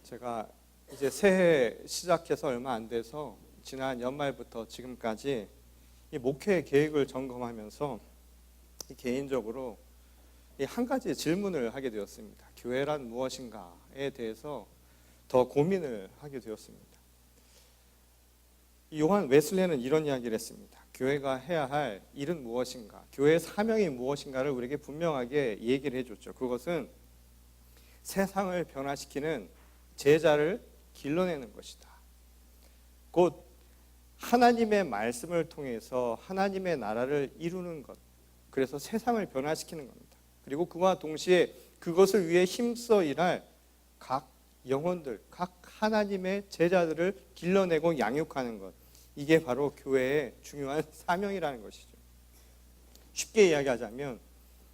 제가 이제 새해 시작해서 얼마 안 돼서 지난 연말부터 지금까지 이 목회 계획을 점검하면서 개인적으로 한 가지 질문을 하게 되었습니다. 교회란 무엇인가에 대해서 더 고민을 하게 되었습니다. 요한 웨슬레는 이런 이야기를 했습니다. 교회가 해야 할 일은 무엇인가, 교회의 사명이 무엇인가를 우리에게 분명하게 얘기를 해줬죠. 그것은 세상을 변화시키는 제자를 길러내는 것이다. 곧 하나님의 말씀을 통해서 하나님의 나라를 이루는 것, 그래서 세상을 변화시키는 겁니다. 그리고 그와 동시에 그것을 위해 힘써 일할 각 영혼들, 각 하나님의 제자들을 길러내고 양육하는 것, 이게 바로 교회의 중요한 사명이라는 것이죠. 쉽게 이야기하자면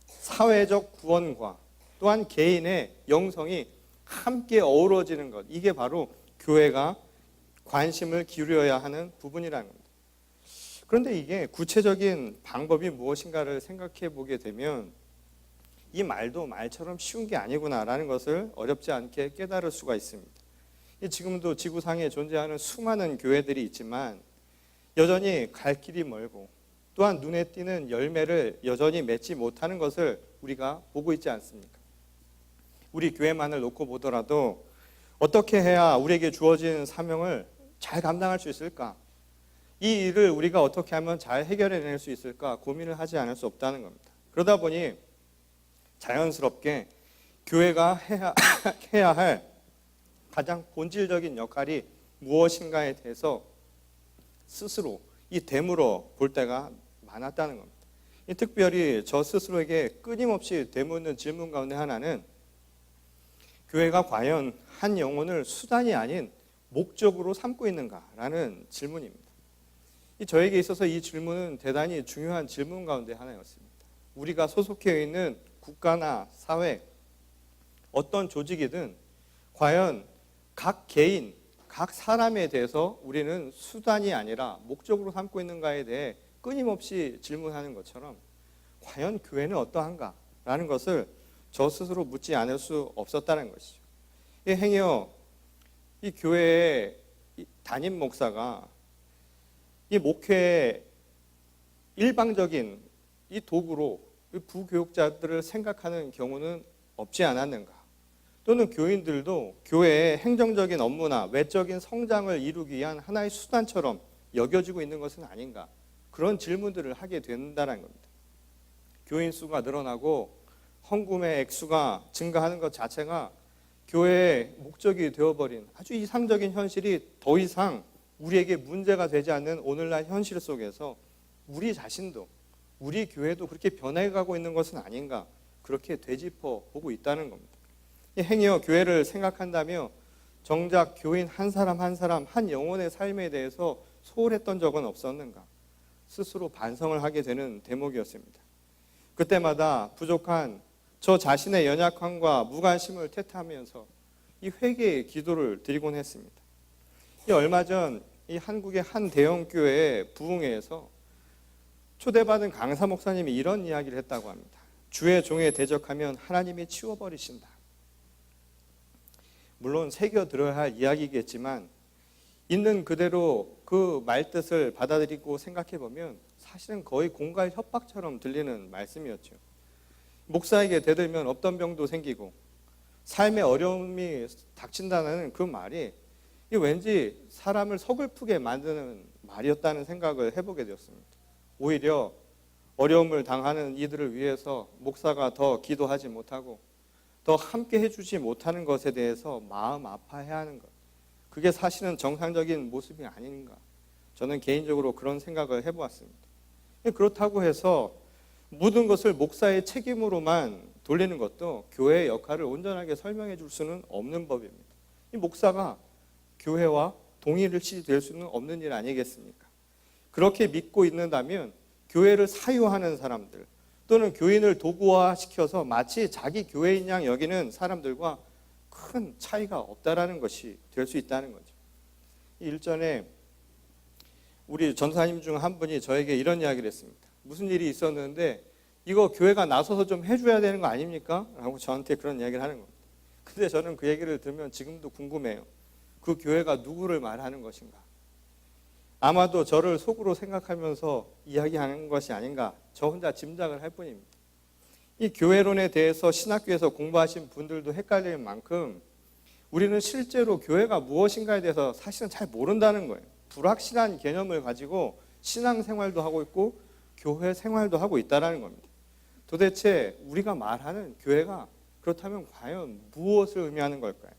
사회적 구원과 또한 개인의 영성이 함께 어우러지는 것, 이게 바로 교회가 관심을 기울여야 하는 부분이라는 겁니다. 그런데 이게 구체적인 방법이 무엇인가를 생각해 보게 되면 이 말도 말처럼 쉬운 게 아니구나라는 것을 어렵지 않게 깨달을 수가 있습니다. 지금도 지구상에 존재하는 수많은 교회들이 있지만 여전히 갈 길이 멀고 또한 눈에 띄는 열매를 여전히 맺지 못하는 것을 우리가 보고 있지 않습니까? 우리 교회만을 놓고 보더라도 어떻게 해야 우리에게 주어진 사명을 잘 감당할 수 있을까? 이 일을 우리가 어떻게 하면 잘 해결해낼 수 있을까? 고민을 하지 않을 수 없다는 겁니다. 그러다 보니 자연스럽게 교회가 해야 할 가장 본질적인 역할이 무엇인가에 대해서 스스로 되물어 볼 때가 많았다는 겁니다. 특별히 저 스스로에게 끊임없이 되묻는 질문 가운데 하나는 교회가 과연 한 영혼을 수단이 아닌 목적으로 삼고 있는가라는 질문입니다. 저에게 있어서 이 질문은 대단히 중요한 질문 가운데 하나였습니다. 우리가 소속해 있는 국가나 사회, 어떤 조직이든 과연 각 개인, 각 사람에 대해서 우리는 수단이 아니라 목적으로 삼고 있는가에 대해 끊임없이 질문하는 것처럼 과연 교회는 어떠한가라는 것을 저 스스로 묻지 않을 수 없었다는 것이죠. 행여 이 교회의 담임 목사가 이 목회의 일방적인 이 도구로 부교육자들을 생각하는 경우는 없지 않았는가? 또는 교인들도 교회의 행정적인 업무나 외적인 성장을 이루기 위한 하나의 수단처럼 여겨지고 있는 것은 아닌가? 그런 질문들을 하게 된다는 겁니다. 교인 수가 늘어나고 헌금의 액수가 증가하는 것 자체가 교회의 목적이 되어버린 아주 이상적인 현실이 더 이상 우리에게 문제가 되지 않는 오늘날 현실 속에서 우리 자신도, 우리 교회도 그렇게 변해가고 있는 것은 아닌가, 그렇게 되짚어 보고 있다는 겁니다. 행여 교회를 생각한다며 정작 교인 한 사람 한 사람 한 영혼의 삶에 대해서 소홀했던 적은 없었는가, 스스로 반성을 하게 되는 대목이었습니다. 그때마다 부족한 저 자신의 연약함과 무관심을 탓하면서 이 회개의 기도를 드리곤 했습니다. 얼마 전 이 한국의 한 대형 교회의 부흥회에서 초대받은 강사 목사님이 이런 이야기를 했다고 합니다. 주의 종에 대적하면 하나님이 치워버리신다. 물론 새겨 들어야 할 이야기겠지만 있는 그대로 그 말뜻을 받아들이고 생각해 보면 사실은 거의 공갈 협박처럼 들리는 말씀이었죠. 목사에게 대들면 없던 병도 생기고 삶의 어려움이 닥친다는 그 말이 왠지 사람을 서글프게 만드는 말이었다는 생각을 해보게 되었습니다. 오히려 어려움을 당하는 이들을 위해서 목사가 더 기도하지 못하고 더 함께 해주지 못하는 것에 대해서 마음 아파해야 하는 것, 그게 사실은 정상적인 모습이 아닌가, 저는 개인적으로 그런 생각을 해보았습니다. 그렇다고 해서 모든 것을 목사의 책임으로만 돌리는 것도 교회의 역할을 온전하게 설명해 줄 수는 없는 법입니다. 이 목사가 교회와 동일시 될 수는 없는 일 아니겠습니까? 그렇게 믿고 있는다면 교회를 사유하는 사람들 또는 교인을 도구화시켜서 마치 자기 교회인 양 여기는 사람들과 큰 차이가 없다라는 것이 될 수 있다는 거죠. 일전에 우리 전사님 중 한 분이 저에게 이런 이야기를 했습니다. 무슨 일이 있었는데 이거 교회가 나서서 좀 해줘야 되는 거 아닙니까? 라고 저한테 그런 이야기를 하는 겁니다. 근데 저는 그 얘기를 들으면 지금도 궁금해요. 그 교회가 누구를 말하는 것인가? 아마도 저를 속으로 생각하면서 이야기하는 것이 아닌가, 저 혼자 짐작을 할 뿐입니다. 이 교회론에 대해서 신학교에서 공부하신 분들도 헷갈릴 만큼 우리는 실제로 교회가 무엇인가에 대해서 사실은 잘 모른다는 거예요. 불확실한 개념을 가지고 신앙생활도 하고 있고 교회 생활도 하고 있다는 겁니다. 도대체 우리가 말하는 교회가 그렇다면 과연 무엇을 의미하는 걸까요?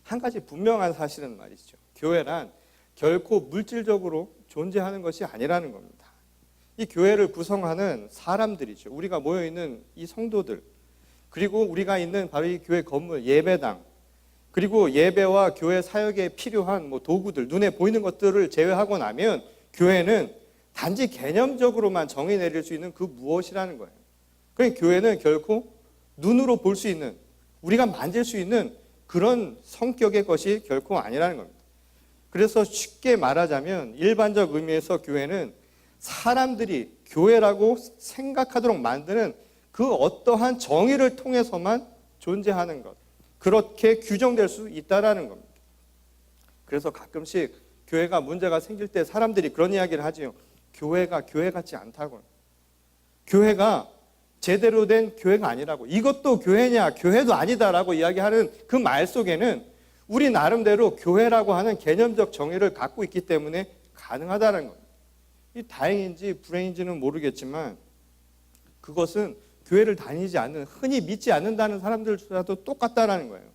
한 가지 분명한 사실은 말이죠. 교회란 결코 물질적으로 존재하는 것이 아니라는 겁니다. 이 교회를 구성하는 사람들이죠. 우리가 모여있는 이 성도들, 그리고 우리가 있는 바로 이 교회 건물, 예배당, 그리고 예배와 교회 사역에 필요한 도구들, 눈에 보이는 것들을 제외하고 나면 교회는 단지 개념적으로만 정의 내릴 수 있는 그 무엇이라는 거예요. 그러니까 교회는 결코 눈으로 볼 수 있는, 우리가 만질 수 있는 그런 성격의 것이 결코 아니라는 겁니다. 그래서 쉽게 말하자면 일반적 의미에서 교회는 사람들이 교회라고 생각하도록 만드는 그 어떠한 정의를 통해서만 존재하는 것, 그렇게 규정될 수 있다는 겁니다. 그래서 가끔씩 교회가 문제가 생길 때 사람들이 그런 이야기를 하지요. 교회가 교회 같지 않다고요. 교회가 제대로 된 교회가 아니라고. 이것도 교회냐, 교회도 아니다라고 이야기하는 그 말 속에는 우리 나름대로 교회라고 하는 개념적 정의를 갖고 있기 때문에 가능하다는 겁니다. 이 다행인지 불행인지는 모르겠지만 그것은 교회를 다니지 않는, 흔히 믿지 않는다는 사람들조차도 똑같다라는 거예요.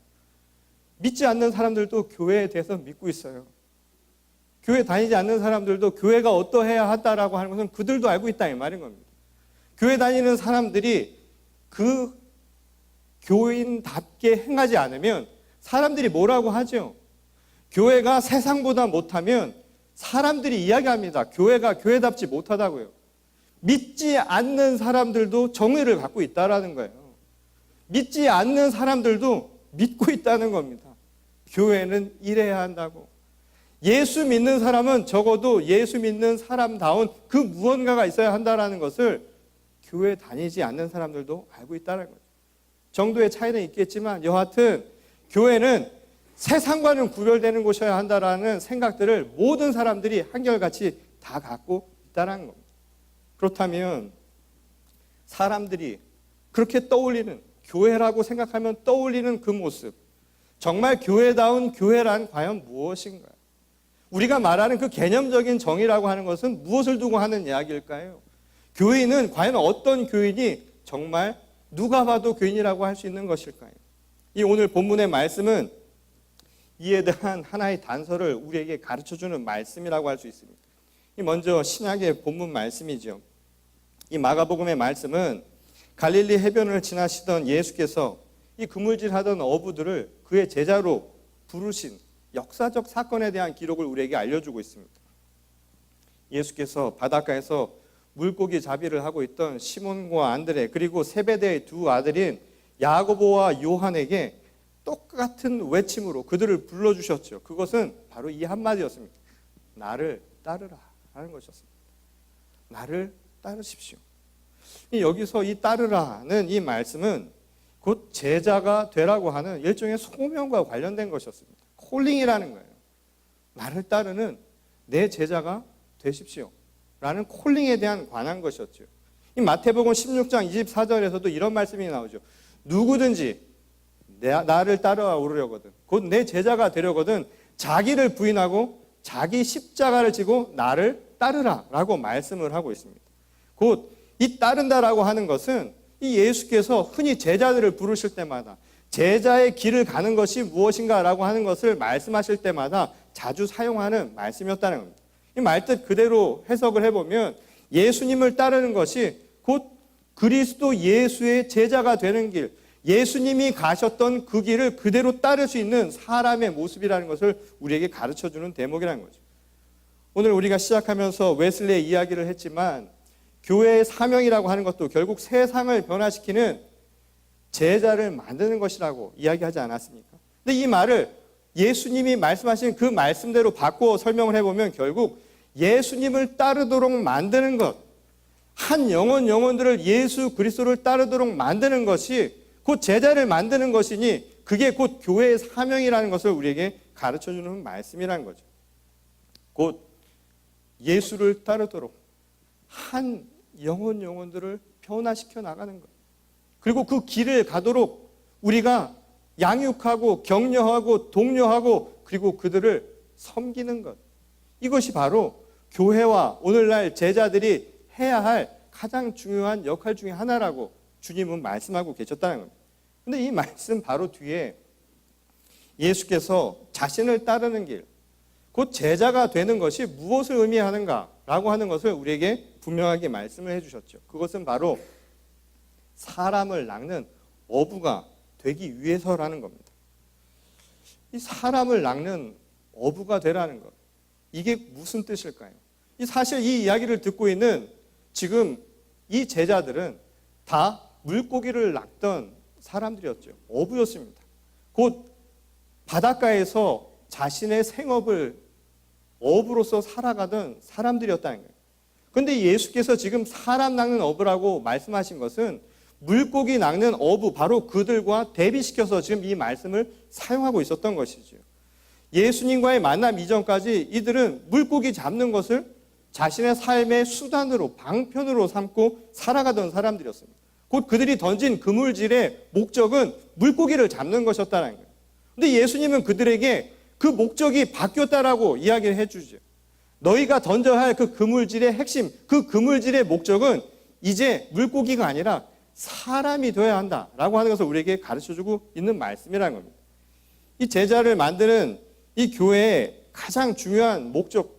믿지 않는 사람들도 교회에 대해서 믿고 있어요. 교회 다니지 않는 사람들도 교회가 어떠해야 한다라고 하는 것은 그들도 알고 있다 이 말인 겁니다. 교회 다니는 사람들이 그 교인답게 행하지 않으면 사람들이 뭐라고 하죠? 교회가 세상보다 못하면 사람들이 이야기합니다. 교회가 교회답지 못하다고요. 믿지 않는 사람들도 정의를 갖고 있다라는 거예요. 믿지 않는 사람들도 믿고 있다는 겁니다. 교회는 이래야 한다고. 예수 믿는 사람은 적어도 예수 믿는 사람다운 그 무언가가 있어야 한다는 것을 교회 다니지 않는 사람들도 알고 있다는 거죠. 정도의 차이는 있겠지만 여하튼 교회는 세상과는 구별되는 곳이어야 한다는 생각들을 모든 사람들이 한결같이 다 갖고 있다는 겁니다. 그렇다면 사람들이 그렇게 떠올리는, 교회라고 생각하면 떠올리는 그 모습, 정말 교회다운 교회란 과연 무엇인가요? 우리가 말하는 그 개념적인 정의라고 하는 것은 무엇을 두고 하는 이야기일까요? 교인은 과연 어떤 교인이 정말 누가 봐도 교인이라고 할 수 있는 것일까요? 이 오늘 본문의 말씀은 이에 대한 하나의 단서를 우리에게 가르쳐주는 말씀이라고 할 수 있습니다. 먼저 신약의 본문 말씀이죠. 이 마가복음의 말씀은 갈릴리 해변을 지나시던 예수께서 이 그물질하던 어부들을 그의 제자로 부르신 역사적 사건에 대한 기록을 우리에게 알려주고 있습니다. 예수께서 바닷가에서 물고기 잡이를 하고 있던 시몬과 안드레, 그리고 세베대의 두 아들인 야고보와 요한에게 똑같은 외침으로 그들을 불러주셨죠. 그것은 바로 이 한마디였습니다. 나를 따르라 하는 것이었습니다. 나를 따르십시오. 여기서 이 따르라는 이 말씀은 곧 제자가 되라고 하는 일종의 소명과 관련된 것이었습니다. 콜링이라는 거예요. 나를 따르는 내 제자가 되십시오 라는 콜링에 대한 관한 것이었죠. 이 마태복음 16장 24절에서도 이런 말씀이 나오죠. 누구든지 나를 따라오려거든, 곧 내 제자가 되려거든 자기를 부인하고 자기 십자가를 지고 나를 따르라 라고 말씀을 하고 있습니다. 곧 이 따른다라고 하는 것은 이 예수께서 흔히 제자들을 부르실 때마다 제자의 길을 가는 것이 무엇인가라고 하는 것을 말씀하실 때마다 자주 사용하는 말씀이었다는 겁니다. 이 말뜻 그대로 해석을 해보면 예수님을 따르는 것이 곧 그리스도 예수의 제자가 되는 길, 예수님이 가셨던 그 길을 그대로 따를 수 있는 사람의 모습이라는 것을 우리에게 가르쳐주는 대목이라는 거죠. 오늘 우리가 시작하면서 웨슬리의 이야기를 했지만 교회의 사명이라고 하는 것도 결국 세상을 변화시키는 제자를 만드는 것이라고 이야기하지 않았습니까? 근데 이 말을 예수님이 말씀하신 그 말씀대로 바꿔 설명을 해보면 결국 예수님을 따르도록 만드는 것, 한 영혼들을 예수 그리스도를 따르도록 만드는 것이 곧 제자를 만드는 것이니 그게 곧 교회의 사명이라는 것을 우리에게 가르쳐주는 말씀이라는 거죠. 곧 예수를 따르도록 한 영혼들을 변화시켜 나가는 것. 그리고 그 길을 가도록 우리가 양육하고 격려하고 독려하고 그리고 그들을 섬기는 것. 이것이 바로 교회와 오늘날 제자들이 해야 할 가장 중요한 역할 중에 하나라고 주님은 말씀하고 계셨다는 겁니다. 그런데 이 말씀 바로 뒤에 예수께서 자신을 따르는 길, 곧 제자가 되는 것이 무엇을 의미하는가라고 하는 것을 우리에게 분명하게 말씀을 해주셨죠. 그것은 바로 사람을 낚는 어부가 되기 위해서라는 겁니다. 이 사람을 낚는 어부가 되라는 것, 이게 무슨 뜻일까요? 사실 이 이야기를 듣고 있는 지금 이 제자들은 다 물고기를 낚던 사람들이었죠. 어부였습니다. 곧 바닷가에서 자신의 생업을 어부로서 살아가던 사람들이었다는 거예요. 그런데 예수께서 지금 사람 낚는 어부라고 말씀하신 것은 물고기 낚는 어부, 바로 그들과 대비시켜서 지금 이 말씀을 사용하고 있었던 것이죠. 예수님과의 만남 이전까지 이들은 물고기 잡는 것을 자신의 삶의 수단으로, 방편으로 삼고 살아가던 사람들이었습니다. 곧 그들이 던진 그물질의 목적은 물고기를 잡는 것이었다는 거예요. 그런데 예수님은 그들에게 그 목적이 바뀌었다라고 이야기를 해주죠. 너희가 던져야 할 그 그물질의 핵심, 그 그물질의 목적은 이제 물고기가 아니라 사람이 되어야 한다라고 하는 것을 우리에게 가르쳐주고 있는 말씀이라는 겁니다. 이 제자를 만드는 이 교회의 가장 중요한 목적,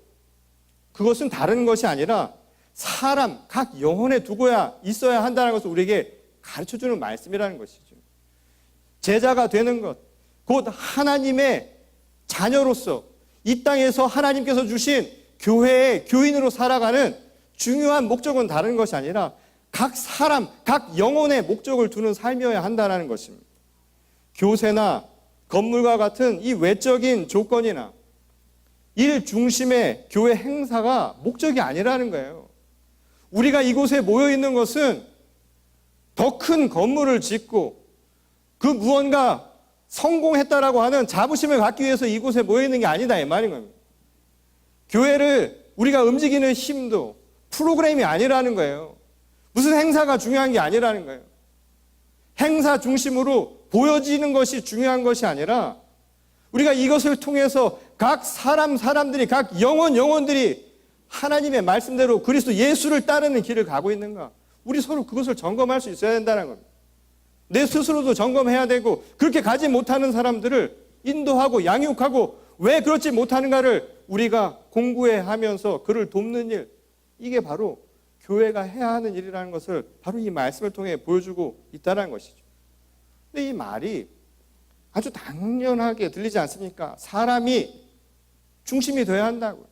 그것은 다른 것이 아니라 사람, 각 영혼에 두고야 있어야 한다는 것을 우리에게 가르쳐주는 말씀이라는 것이죠. 제자가 되는 것, 곧 하나님의 자녀로서 이 땅에서 하나님께서 주신 교회의 교인으로 살아가는 중요한 목적은 다른 것이 아니라 각 사람, 각 영혼의 목적을 두는 삶이어야 한다는 것입니다. 교세나 건물과 같은 이 외적인 조건이나 일 중심의 교회 행사가 목적이 아니라는 거예요. 우리가 이곳에 모여 있는 것은 더 큰 건물을 짓고 그 무언가 성공했다라고 하는 자부심을 갖기 위해서 이곳에 모여 있는 게 아니다 이 말인 겁니다. 교회를 우리가 움직이는 힘도 프로그램이 아니라는 거예요. 무슨 행사가 중요한 게 아니라는 거예요. 행사 중심으로 보여지는 것이 중요한 것이 아니라 우리가 이것을 통해서 각 사람들이, 각 영혼들이 하나님의 말씀대로 그리스도 예수를 따르는 길을 가고 있는가, 우리 서로 그것을 점검할 수 있어야 된다는 겁니다. 내 스스로도 점검해야 되고, 그렇게 가지 못하는 사람들을 인도하고 양육하고 왜 그렇지 못하는가를 우리가 공부하면서 그를 돕는 일, 이게 바로 교회가 해야 하는 일이라는 것을 바로 이 말씀을 통해 보여주고 있다는 것이죠. 근데 이 말이 아주 당연하게 들리지 않습니까? 사람이 중심이 되어야 한다고,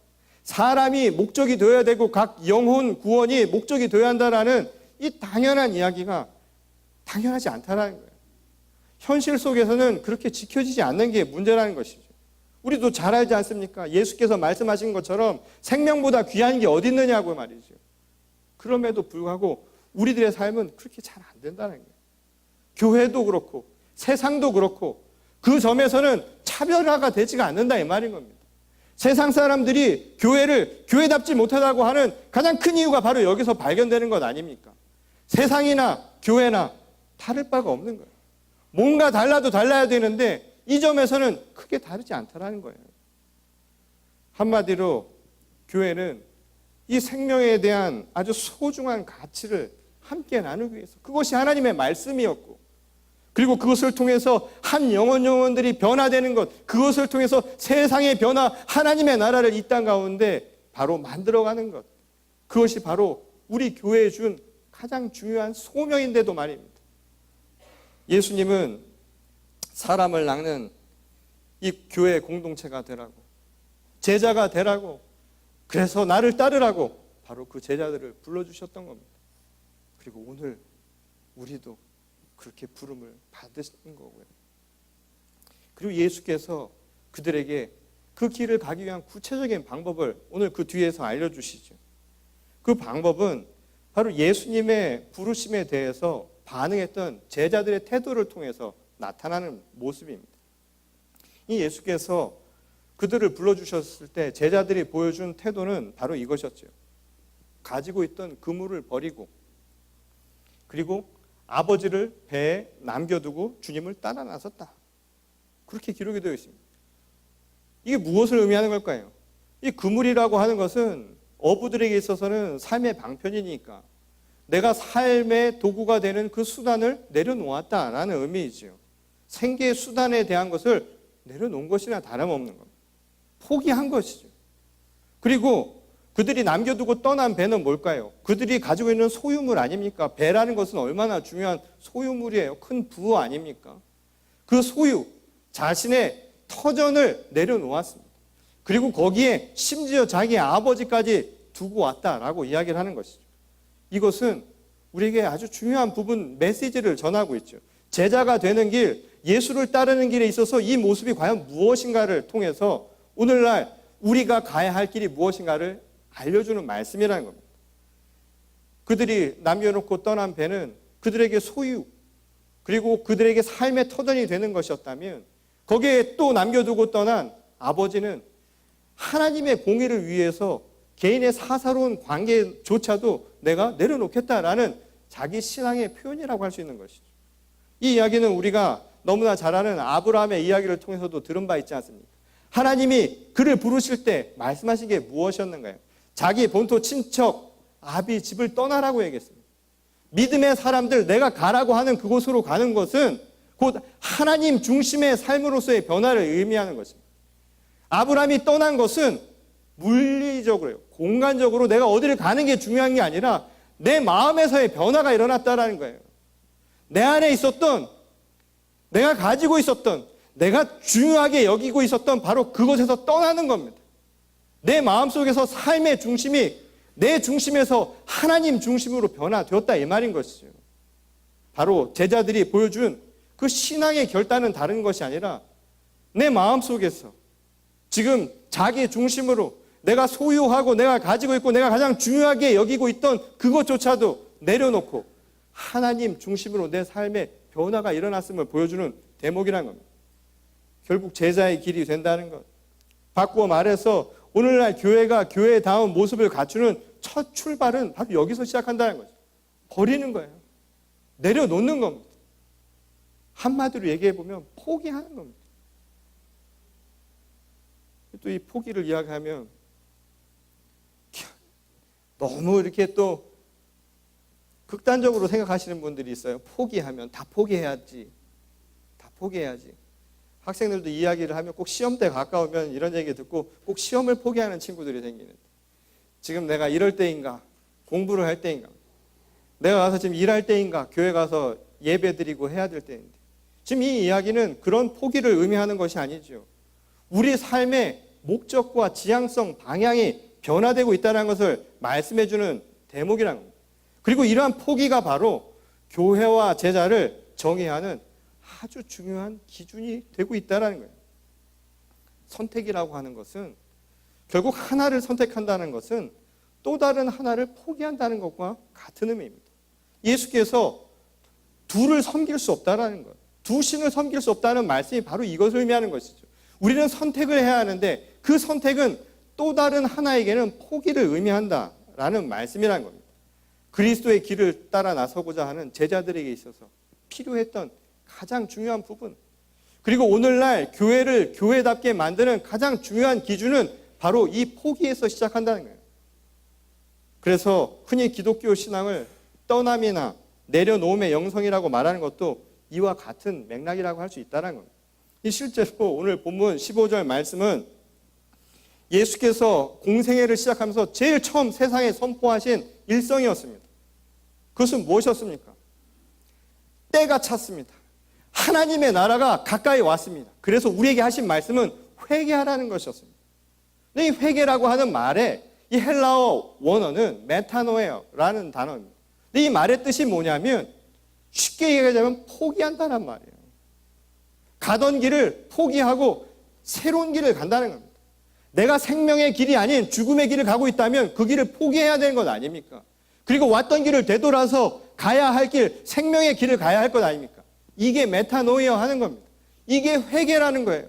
사람이 목적이 되어야 되고 각 영혼 구원이 목적이 되어야 한다라는 이 당연한 이야기가 당연하지 않다는 거예요. 현실 속에서는 그렇게 지켜지지 않는 게 문제라는 것이죠. 우리도 잘 알지 않습니까? 예수께서 말씀하신 것처럼 생명보다 귀한 게 어디 있느냐고 말이죠. 그럼에도 불구하고 우리들의 삶은 그렇게 잘 안 된다는 거예요. 교회도 그렇고 세상도 그렇고 그 점에서는 차별화가 되지가 않는다 이 말인 겁니다. 세상 사람들이 교회를 교회답지 못하다고 하는 가장 큰 이유가 바로 여기서 발견되는 것 아닙니까? 세상이나 교회나 다를 바가 없는 거예요. 뭔가 달라도 달라야 되는데 이 점에서는 크게 다르지 않다라는 거예요. 한마디로 교회는 이 생명에 대한 아주 소중한 가치를 함께 나누기 위해서, 그것이 하나님의 말씀이었고, 그리고 그것을 통해서 한 영혼들이 변화되는 것, 그것을 통해서 세상의 변화, 하나님의 나라를 이 땅 가운데 바로 만들어가는 것, 그것이 바로 우리 교회에 준 가장 중요한 소명인데도 말입니다. 예수님은 사람을 낚는 이 교회 공동체가 되라고, 제자가 되라고, 그래서 나를 따르라고 바로 그 제자들을 불러주셨던 겁니다. 그리고 오늘 우리도 그렇게 부름을 받으시는 거고요. 그리고 예수께서 그들에게 그 길을 가기 위한 구체적인 방법을 오늘 그 뒤에서 알려주시죠. 그 방법은 바로 예수님의 부르심에 대해서 반응했던 제자들의 태도를 통해서 나타나는 모습입니다. 이 예수께서 그들을 불러주셨을 때 제자들이 보여준 태도는 바로 이것이었죠. 가지고 있던 그물을 버리고 그리고 아버지를 배에 남겨두고 주님을 따라 나섰다. 그렇게 기록이 되어 있습니다. 이게 무엇을 의미하는 걸까요? 이 그물이라고 하는 것은 어부들에게 있어서는 삶의 방편이니까 내가 삶의 도구가 되는 그 수단을 내려놓았다라는 의미이죠. 생계의 수단에 대한 것을 내려놓은 것이나 다름없는 겁니다. 포기한 것이죠. 그리고 그들이 남겨두고 떠난 배는 뭘까요? 그들이 가지고 있는 소유물 아닙니까? 배라는 것은 얼마나 중요한 소유물이에요. 큰 부호 아닙니까? 그 소유, 자신의 터전을 내려놓았습니다. 그리고 거기에 심지어 자기 아버지까지 두고 왔다라고 이야기를 하는 것이죠. 이것은 우리에게 아주 중요한 부분, 메시지를 전하고 있죠. 제자가 되는 길, 예수를 따르는 길에 있어서 이 모습이 과연 무엇인가를 통해서 오늘날 우리가 가야 할 길이 무엇인가를 알려주는 말씀이라는 겁니다. 그들이 남겨놓고 떠난 배는 그들에게 소유, 그리고 그들에게 삶의 터전이 되는 것이었다면 거기에 또 남겨두고 떠난 아버지는 하나님의 공의를 위해서 개인의 사사로운 관계조차도 내가 내려놓겠다라는 자기 신앙의 표현이라고 할 수 있는 것이죠. 이 이야기는 우리가 너무나 잘 아는 아브라함의 이야기를 통해서도 들은 바 있지 않습니까? 하나님이 그를 부르실 때 말씀하신 게 무엇이었는가요? 자기 본토 친척 아비 집을 떠나라고 얘기했습니다. 믿음의 사람들, 내가 가라고 하는 그곳으로 가는 것은 곧 하나님 중심의 삶으로서의 변화를 의미하는 것입니다. 아브라함이 떠난 것은 물리적으로요, 공간적으로 내가 어디를 가는 게 중요한 게 아니라 내 마음에서의 변화가 일어났다라는 거예요. 내 안에 있었던, 내가 가지고 있었던, 내가 중요하게 여기고 있었던 바로 그곳에서 떠나는 겁니다. 내 마음속에서 삶의 중심이 내 중심에서 하나님 중심으로 변화되었다 이 말인 것이죠. 바로 제자들이 보여준 그 신앙의 결단은 다른 것이 아니라 내 마음속에서 지금 자기 중심으로 내가 소유하고 내가 가지고 있고 내가 가장 중요하게 여기고 있던 그것조차도 내려놓고 하나님 중심으로 내 삶의 변화가 일어났음을 보여주는 대목이라는 겁니다. 결국 제자의 길이 된다는 것. 바꾸어 말해서 오늘날 교회가 교회다운 모습을 갖추는 첫 출발은 바로 여기서 시작한다는 거죠. 버리는 거예요. 내려놓는 겁니다. 한마디로 얘기해보면 포기하는 겁니다. 또 이 포기를 이야기하면 너무 이렇게 또 극단적으로 생각하시는 분들이 있어요. 포기하면 다 포기해야지. 다 포기해야지. 학생들도 이야기를 하면 꼭 시험 때 가까우면 이런 얘기 듣고 꼭 시험을 포기하는 친구들이 생기는데 지금 내가 이럴 때인가? 공부를 할 때인가? 내가 가서 지금 일할 때인가? 교회 가서 예배 드리고 해야 될 때인데 지금 이 이야기는 그런 포기를 의미하는 것이 아니죠. 우리 삶의 목적과 지향성, 방향이 변화되고 있다는 것을 말씀해주는 대목이라는 겁니다. 그리고 이러한 포기가 바로 교회와 제자를 정의하는 아주 중요한 기준이 되고 있다는 거예요. 선택이라고 하는 것은 결국 하나를 선택한다는 것은 또 다른 하나를 포기한다는 것과 같은 의미입니다. 예수께서 둘을 섬길 수 없다는 것, 두 신을 섬길 수 없다는 말씀이 바로 이것을 의미하는 것이죠. 우리는 선택을 해야 하는데 그 선택은 또 다른 하나에게는 포기를 의미한다라는 말씀이라는 겁니다. 그리스도의 길을 따라 나서고자 하는 제자들에게 있어서 필요했던 가장 중요한 부분, 그리고 오늘날 교회를 교회답게 만드는 가장 중요한 기준은 바로 이 포기에서 시작한다는 거예요. 그래서 흔히 기독교 신앙을 떠남이나 내려놓음의 영성이라고 말하는 것도 이와 같은 맥락이라고 할 수 있다는 겁니다. 실제로 오늘 본문 15절 말씀은 예수께서 공생애를 시작하면서 제일 처음 세상에 선포하신 일성이었습니다. 그것은 무엇이었습니까? 때가 찼습니다. 하나님의 나라가 가까이 왔습니다. 그래서 우리에게 하신 말씀은 회개하라는 것이었습니다. 이 회개라고 하는 말에 이 헬라어 원어는 메타노에어라는 단어입니다. 이 말의 뜻이 뭐냐면 쉽게 얘기하자면 포기한다는 말이에요. 가던 길을 포기하고 새로운 길을 간다는 겁니다. 내가 생명의 길이 아닌 죽음의 길을 가고 있다면 그 길을 포기해야 되는 것 아닙니까? 그리고 왔던 길을 되돌아서 가야 할 길, 생명의 길을 가야 할 것 아닙니까? 이게 메타노이어 하는 겁니다. 이게 회개라는 거예요.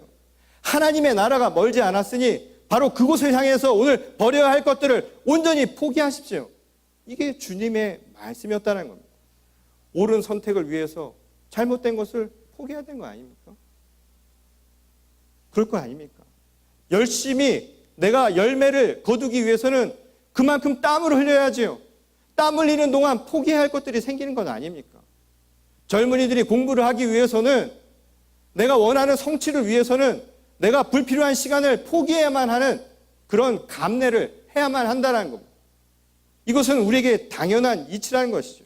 하나님의 나라가 멀지 않았으니 바로 그곳을 향해서 오늘 버려야 할 것들을 온전히 포기하십시오. 이게 주님의 말씀이었다는 겁니다. 옳은 선택을 위해서 잘못된 것을 포기해야 되는 거 아닙니까? 그럴 거 아닙니까? 열심히 내가 열매를 거두기 위해서는 그만큼 땀을 흘려야지요. 땀 흘리는 동안 포기해야 할 것들이 생기는 건 아닙니까? 젊은이들이 공부를 하기 위해서는, 내가 원하는 성취를 위해서는 내가 불필요한 시간을 포기해야만 하는 그런 감내를 해야만 한다는 겁니다. 이것은 우리에게 당연한 이치라는 것이죠.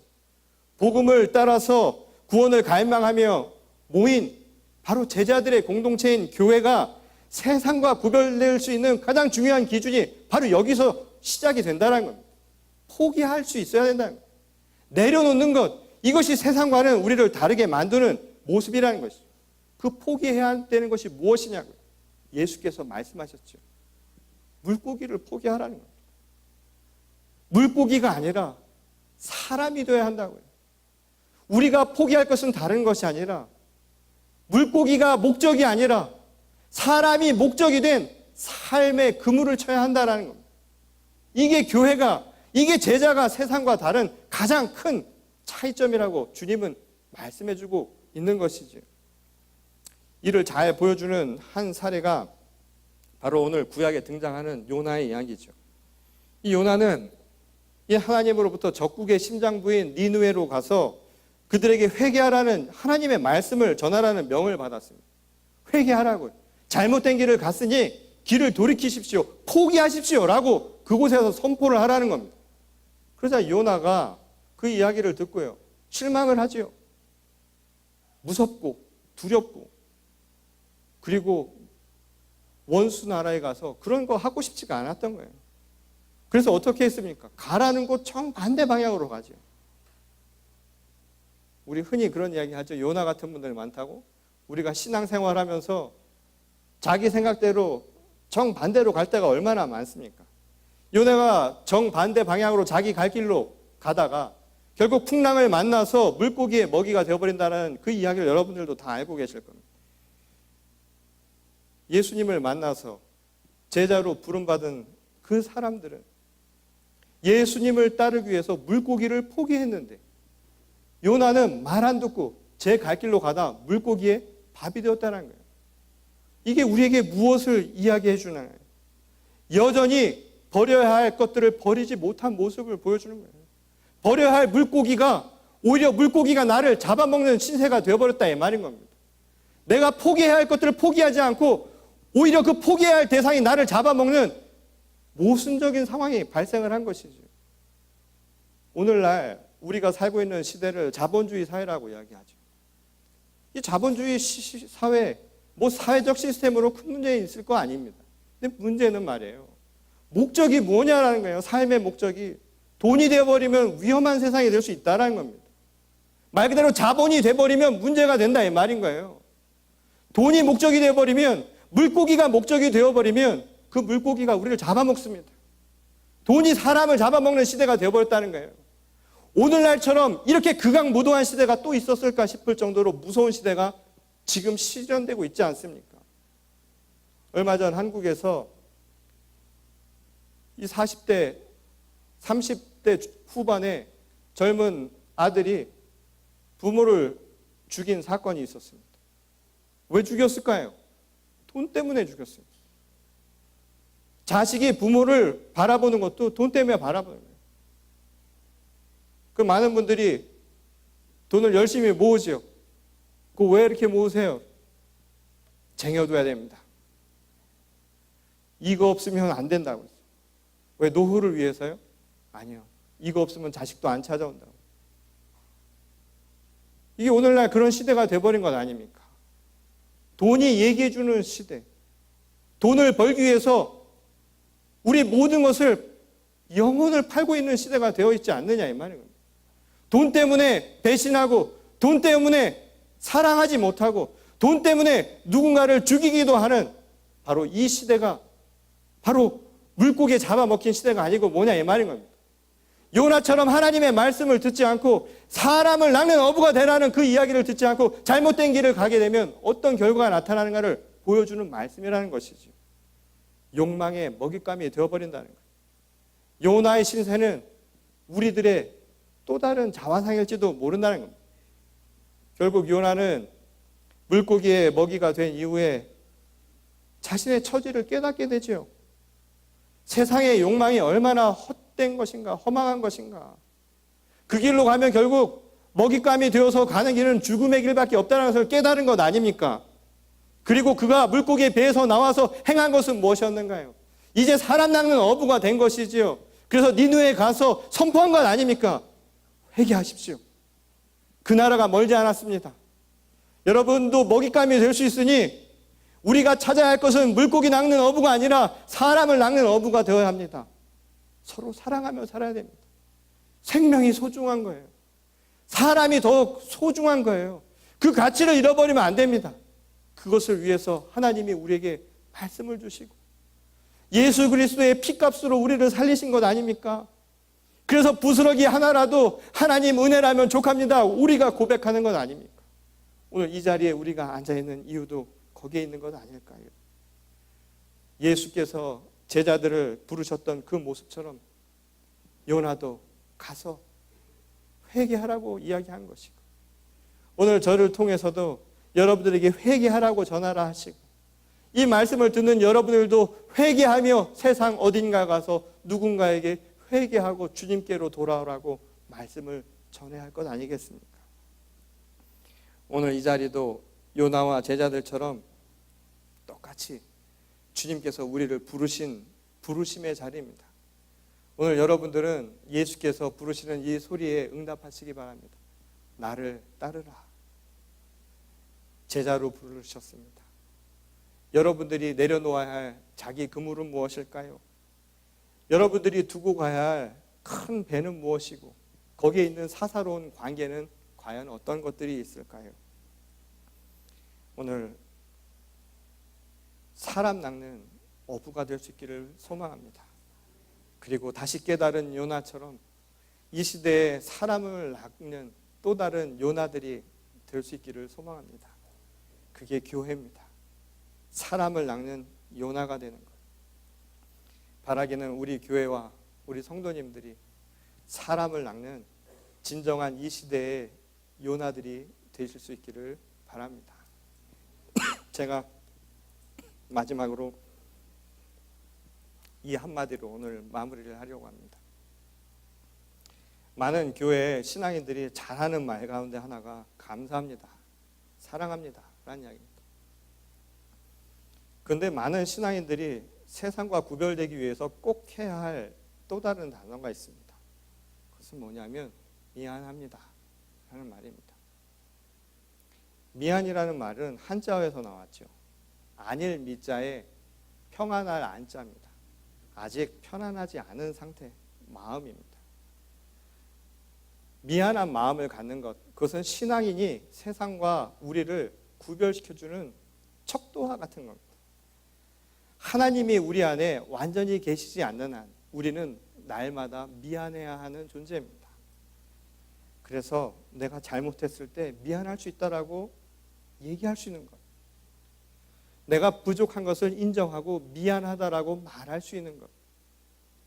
복음을 따라서 구원을 갈망하며 모인 바로 제자들의 공동체인 교회가 세상과 구별될 수 있는 가장 중요한 기준이 바로 여기서 시작이 된다는 겁니다. 포기할 수 있어야 된다는 겁니다. 내려놓는 것, 이것이 세상과는 우리를 다르게 만드는 모습이라는 것이죠. 그 포기해야 되는 것이 무엇이냐고요. 예수께서 말씀하셨죠. 물고기를 포기하라는 겁니다. 물고기가 아니라 사람이 되어야 한다고요. 우리가 포기할 것은 다른 것이 아니라, 물고기가 목적이 아니라 사람이 목적이 된 삶의 그물을 쳐야 한다는 겁니다. 이게 교회가, 이게 제자가 세상과 다른 가장 큰 차이점이라고 주님은 말씀해주고 있는 것이죠. 이를 잘 보여주는 한 사례가 바로 오늘 구약에 등장하는 요나의 이야기죠. 이 요나는 이 하나님으로부터 적국의 심장부인 니느웨로 가서 그들에게 회개하라는 하나님의 말씀을 전하라는 명을 받았습니다. 회개하라고요. 잘못된 길을 갔으니 길을 돌이키십시오. 포기하십시오. 라고 그곳에서 선포를 하라는 겁니다. 그러자 요나가 그 이야기를 듣고요, 실망을 하지요. 무섭고 두렵고, 그리고 원수 나라에 가서 그런 거 하고 싶지가 않았던 거예요. 그래서 어떻게 했습니까? 가라는 곳 정반대 방향으로 가죠. 우리 흔히 그런 이야기 하죠. 요나 같은 분들 많다고. 우리가 신앙생활하면서 자기 생각대로 정반대로 갈 때가 얼마나 많습니까? 요나가 정반대 방향으로 자기 갈 길로 가다가 결국 풍랑을 만나서 물고기의 먹이가 되어버린다는 그 이야기를 여러분들도 다 알고 계실 겁니다. 예수님을 만나서 제자로 부름받은 그 사람들은 예수님을 따르기 위해서 물고기를 포기했는데, 요나는 말 안 듣고 제 갈 길로 가다 물고기의 밥이 되었다는 거예요. 이게 우리에게 무엇을 이야기해 주나요? 여전히 버려야 할 것들을 버리지 못한 모습을 보여주는 거예요. 버려야 할 물고기가 오히려 물고기가 나를 잡아먹는 신세가 되어버렸다, 이 말인 겁니다. 내가 포기해야 할 것들을 포기하지 않고 오히려 그 포기해야 할 대상이 나를 잡아먹는 모순적인 상황이 발생을 한 것이죠. 오늘날 우리가 살고 있는 시대를 자본주의 사회라고 이야기하죠. 이 자본주의 사회, 사회적 시스템으로 큰 문제 있을 거 아닙니다. 근데 문제는 말이에요, 목적이 뭐냐라는 거예요. 삶의 목적이 돈이 되어버리면 위험한 세상이 될 수 있다는 겁니다. 말 그대로 자본이 되어버리면 문제가 된다, 이 말인 거예요. 돈이 목적이 되어버리면, 물고기가 목적이 되어버리면 그 물고기가 우리를 잡아먹습니다. 돈이 사람을 잡아먹는 시대가 되어버렸다는 거예요. 오늘날처럼 이렇게 극악무도한 시대가 또 있었을까 싶을 정도로 무서운 시대가 지금 실현되고 있지 않습니까? 얼마 전 한국에서 이 40대, 30대 후반의 젊은 아들이 부모를 죽인 사건이 있었습니다. 왜 죽였을까요? 돈 때문에 죽였습니다. 자식이 부모를 바라보는 것도 돈 때문에 바라보는 거예요. 그 많은 분들이 돈을 열심히 모으죠. 그거 왜 이렇게 모으세요? 쟁여둬야 됩니다. 이거 없으면 안 된다고 했어요. 왜? 노후를 위해서요? 아니요. 이거 없으면 자식도 안 찾아온다고. 이게 오늘날 그런 시대가 돼버린 것 아닙니까? 돈이 얘기해주는 시대. 돈을 벌기 위해서 우리 모든 것을, 영혼을 팔고 있는 시대가 되어 있지 않느냐, 이 말이에요. 돈 때문에 배신하고, 돈 때문에 사랑하지 못하고, 돈 때문에 누군가를 죽이기도 하는 바로 이 시대가 바로 물고기에 잡아먹힌 시대가 아니고 뭐냐, 이 말인 겁니다. 요나처럼 하나님의 말씀을 듣지 않고 사람을 낚는 어부가 되라는 그 이야기를 듣지 않고 잘못된 길을 가게 되면 어떤 결과가 나타나는가를 보여주는 말씀이라는 것이죠. 욕망의 먹잇감이 되어버린다는 거예요. 요나의 신세는 우리들의 또 다른 자화상일지도 모른다는 겁니다. 결국 요나는 물고기의 먹이가 된 이후에 자신의 처지를 깨닫게 되죠. 세상의 욕망이 얼마나 헛된 것인가, 허망한 것인가. 그 길로 가면 결국 먹잇감이 되어서 가는 길은 죽음의 길밖에 없다는 것을 깨달은 것 아닙니까? 그리고 그가 물고기의 배에서 나와서 행한 것은 무엇이었는가요? 이제 사람 낚는 어부가 된 것이지요. 그래서 니느웨에 가서 선포한 것 아닙니까? 회개하십시오. 그 나라가 멀지 않았습니다. 여러분도 먹잇감이 될 수 있으니 우리가 찾아야 할 것은 물고기 낚는 어부가 아니라 사람을 낚는 어부가 되어야 합니다. 서로 사랑하며 살아야 됩니다. 생명이 소중한 거예요. 사람이 더 소중한 거예요. 그 가치를 잃어버리면 안 됩니다. 그것을 위해서 하나님이 우리에게 말씀을 주시고 예수 그리스도의 피값으로 우리를 살리신 것 아닙니까? 그래서 부스러기 하나라도 하나님 은혜라면 족합니다. 우리가 고백하는 것 아닙니까? 오늘 이 자리에 우리가 앉아있는 이유도 거기에 있는 것 아닐까요? 예수께서 제자들을 부르셨던 그 모습처럼 요나도 가서 회개하라고 이야기한 것이고 오늘 저를 통해서도 여러분들에게 회개하라고 전하라 하시고 이 말씀을 듣는 여러분들도 회개하며 세상 어딘가 가서 누군가에게 회개하고 주님께로 돌아오라고 말씀을 전해야 할 것 아니겠습니까? 오늘 이 자리도 요나와 제자들처럼 똑같이 주님께서 우리를 부르신 부르심의 자리입니다. 오늘 여러분들은 예수께서 부르시는 이 소리에 응답하시기 바랍니다. 나를 따르라. 제자로 부르셨습니다. 여러분들이 내려놓아야 할 자기 그물은 무엇일까요? 여러분들이 두고 가야 할 큰 배는 무엇이고 거기에 있는 사사로운 관계는 과연 어떤 것들이 있을까요? 오늘 사람 낚는 어부가 될 수 있기를 소망합니다. 그리고 다시 깨달은 요나처럼 이 시대에 사람을 낚는 또 다른 요나들이 될 수 있기를 소망합니다. 그게 교회입니다. 사람을 낚는 요나가 되는 것. 바라기는 우리 교회와 우리 성도님들이 사람을 낚는 진정한 이 시대의 요나들이 되실 수 있기를 바랍니다. 제가 마지막으로 이 한마디로 오늘 마무리를 하려고 합니다. 많은 교회 신앙인들이 잘하는 말 가운데 하나가 감사합니다, 사랑합니다 라는 이야기입니다. 그런데 많은 신앙인들이 세상과 구별되기 위해서 꼭 해야 할 또 다른 단어가 있습니다. 그것은 뭐냐면 미안합니다 라는 말입니다. 미안이라는 말은 한자어에서 나왔죠. 안일 미자에 평안할 안자입니다. 아직 편안하지 않은 상태, 마음입니다. 미안한 마음을 갖는 것, 그것은 신앙인이 세상과 우리를 구별시켜주는 척도와 같은 겁니다. 하나님이 우리 안에 완전히 계시지 않는 한 우리는 날마다 미안해야 하는 존재입니다. 그래서 내가 잘못했을 때 미안할 수 있다라고 얘기할 수 있는 것, 내가 부족한 것을 인정하고 미안하다라고 말할 수 있는 것,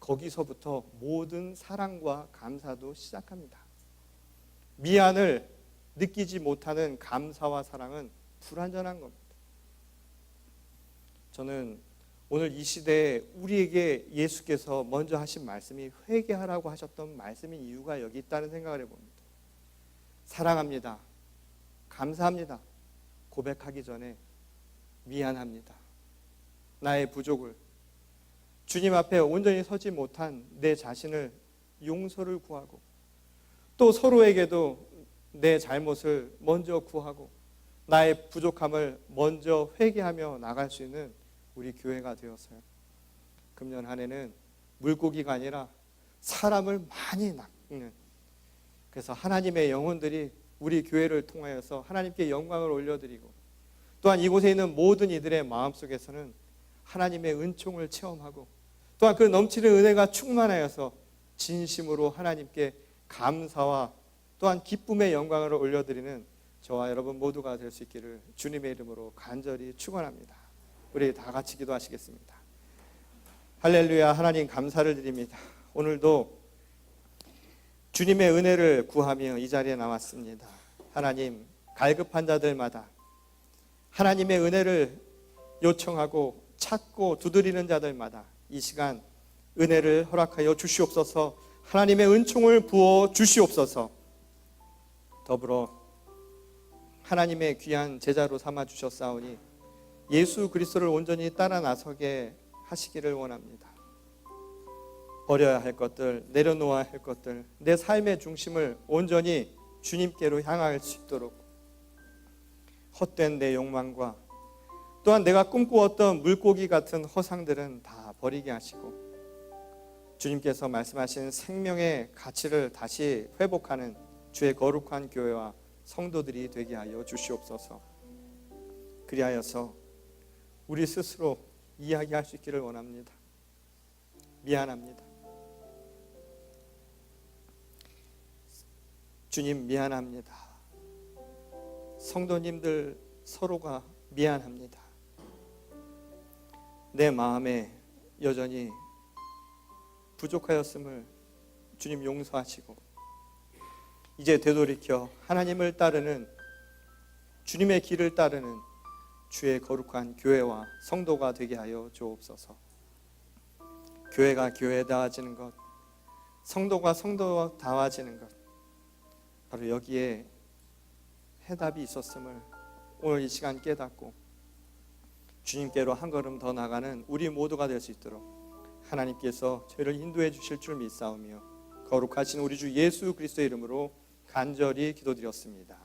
거기서부터 모든 사랑과 감사도 시작합니다. 미안을 느끼지 못하는 감사와 사랑은 불완전한 겁니다. 저는 오늘 이 시대에 우리에게 예수께서 먼저 하신 말씀이 회개하라고 하셨던 말씀인 이유가 여기 있다는 생각을 해봅니다. 사랑합니다, 감사합니다 고백하기 전에 미안합니다, 나의 부족을, 주님 앞에 온전히 서지 못한 내 자신을 용서를 구하고 또 서로에게도 내 잘못을 먼저 구하고 나의 부족함을 먼저 회개하며 나갈 수 있는 우리 교회가 되었어요. 금년 한 해는 물고기가 아니라 사람을 많이 낚는, 그래서 하나님의 영혼들이 우리 교회를 통하여서 하나님께 영광을 올려드리고 또한 이곳에 있는 모든 이들의 마음속에서는 하나님의 은총을 체험하고 또한 그 넘치는 은혜가 충만하여서 진심으로 하나님께 감사와 또한 기쁨의 영광을 올려드리는 저와 여러분 모두가 될 수 있기를 주님의 이름으로 간절히 축원합니다. 우리 다 같이 기도하시겠습니다. 할렐루야. 하나님 감사를 드립니다. 오늘도 주님의 은혜를 구하며 이 자리에 나왔습니다. 하나님, 갈급한 자들마다 하나님의 은혜를 요청하고 찾고 두드리는 자들마다 이 시간 은혜를 허락하여 주시옵소서. 하나님의 은총을 부어 주시옵소서. 더불어 하나님의 귀한 제자로 삼아 주셨사오니 예수 그리스도를 온전히 따라 나서게 하시기를 원합니다. 버려야 할 것들, 내려놓아야 할 것들, 내 삶의 중심을 온전히 주님께로 향할 수 있도록 헛된 내 욕망과 또한 내가 꿈꾸었던 물고기 같은 허상들은 다 버리게 하시고 주님께서 말씀하신 생명의 가치를 다시 회복하는 주의 거룩한 교회와 성도들이 되게 하여 주시옵소서. 그리하여서 우리 스스로 이야기할 수 있기를 원합니다. 미안합니다. 주님 미안합니다. 성도님들 서로가 미안합니다. 내 마음에 여전히 부족하였음을 주님 용서하시고 이제 되돌이켜 하나님을 따르는 주님의 길을 따르는 주의 거룩한 교회와 성도가 되게 하여 주옵소서. 교회가 교회다워지는 것, 성도가 성도다워지는 것, 바로 여기에 해답이 있었음을 오늘 이 시간 깨닫고 주님께로 한 걸음 더 나가는 우리 모두가 될 수 있도록 하나님께서 저희를 인도해 주실 줄 믿사오며 거룩하신 우리 주 예수 그리스도의 이름으로 간절히 기도드렸습니다.